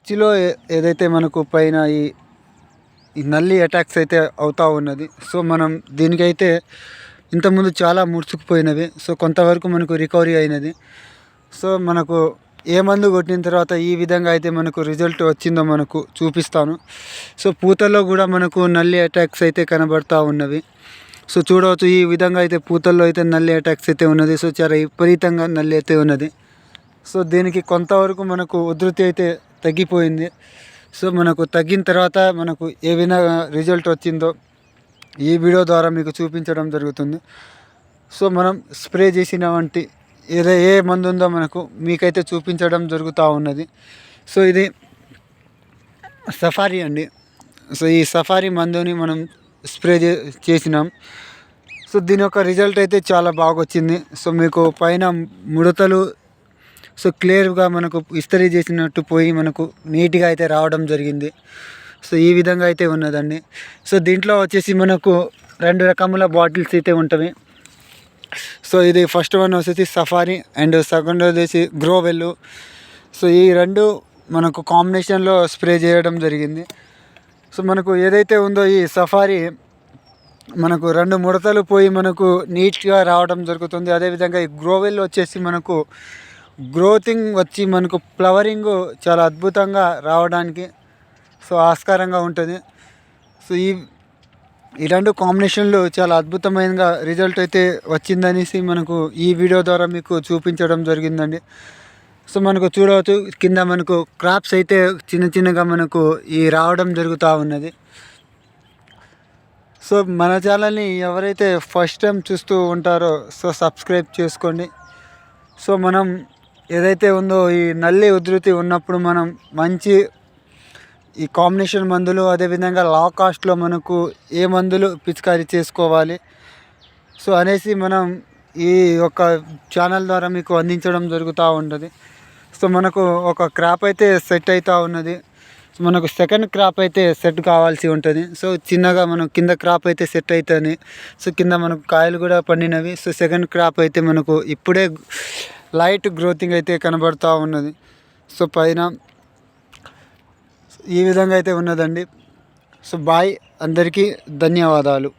మిర్చిలో ఏదైతే మనకు పైన ఈ ఈ నల్లి అటాక్స్ అయితే అవుతూ ఉన్నది. సో మనం దీనికైతే ఇంతకుముందు చాలా ముడుచుకుపోయినవి. సో కొంతవరకు మనకు రికవరీ అయినది. సో మనకు ఏ మందు కొట్టిన తర్వాత ఈ విధంగా అయితే మనకు రిజల్ట్ వచ్చిందో మనకు చూపిస్తాను. సో పూతల్లో కూడా మనకు నల్లి అటాక్స్ అయితే కనబడతా ఉన్నవి. సో చూడవచ్చు ఈ విధంగా అయితే పూతల్లో అయితే నల్లి అటాక్స్ అయితే ఉన్నది. సో చాలా విపరీతంగా నల్లి అయితే ఉన్నది. సో దీనికి కొంతవరకు మనకు ఉధృతి అయితే తగ్గిపోయింది. సో మనకు తగ్గిన తర్వాత మనకు ఏ విధంగా రిజల్ట్ వచ్చిందో ఈ వీడియో ద్వారా మీకు చూపించడం జరుగుతుంది. సో మనం స్ప్రే చేసిన వంటి ఏ మందు ఉందో మనకు మీకైతే చూపించడం జరుగుతూ ఉన్నది. సో ఇది సఫారీ అండి. సో ఈ సఫారీ మందుని మనం స్ప్రే చేసినాం. సో దీని యొక్క రిజల్ట్ అయితే చాలా బాగా వచ్చింది. సో మీకు పైన ముడతలు సో క్లియర్గా మనకు ఇస్త్రీ చేసినట్టు పోయి మనకు నీట్గా అయితే రావడం జరిగింది. సో ఈ విధంగా అయితే ఉన్నదండి. సో దీంట్లో వచ్చేసి మనకు 2 రకముల బాటిల్స్ అయితే ఉంటాయి. సో ఇది ఫస్ట్ వన్ వచ్చేసి సఫారీ అండ్ సెకండ్ వచ్చేసి గ్రోవెల్. సో ఈ 2 మనకు కాంబినేషన్లో స్ప్రే చేయడం జరిగింది. సో మనకు ఏదైతే ఉందో ఈ సఫారీ మనకు 2 ముడతలు పోయి మనకు నీట్గా రావడం జరుగుతుంది. అదేవిధంగా ఈ గ్రోవెల్ వచ్చేసి మనకు గ్రోతింగ్ వచ్చి మనకు ఫ్లవరింగ్ చాలా అద్భుతంగా రావడానికి సో ఆస్కారంగా ఉంటుంది. సో ఈ 2 కాంబినేషన్లు చాలా అద్భుతమైన రిజల్ట్ అయితే వచ్చిందనేసి మనకు ఈ వీడియో ద్వారా మీకు చూపించడం జరిగిందండి. సో మనకు చూడవచ్చు కింద మనకు క్రాప్స్ అయితే చిన్నగా మనకు ఈ రావడం జరుగుతూ ఉన్నది. సో మన ఛానల్ని ఎవరైతే ఫస్ట్ టైం చూస్తూ ఉంటారో సో సబ్స్క్రైబ్ చేసుకోండి. సో మనం ఏదైతే ఉందో ఈ నల్లి ఉధృతి ఉన్నప్పుడు మనం మంచి ఈ కాంబినేషన్ మందులు అదేవిధంగా లా కాస్ట్లో మనకు ఏ మందులు పిచికారీ చేసుకోవాలి సో అనేసి మనం ఈ యొక్క ఛానల్ ద్వారా మీకు అందించడం జరుగుతూ ఉంటుంది. సో మనకు ఒక క్రాప్ అయితే సెట్ అవుతూ ఉన్నది. సో మనకు సెకండ్ క్రాప్ అయితే సెట్ కావాల్సి ఉంటుంది. సో చిన్నగా మనం కింద క్రాప్ అయితే సెట్ అవుతుంది. సో కింద మనకు కాయలు కూడా పండినవి. సో సెకండ్ క్రాప్ అయితే మనకు ఇప్పుడే లైట్ గ్రోతింగ్ అయితే కనబడుతూ ఉన్నది. సో పైన ఈ విధంగా అయితే ఉన్నదండి. సో బాయ్, అందరికీ ధన్యవాదాలు.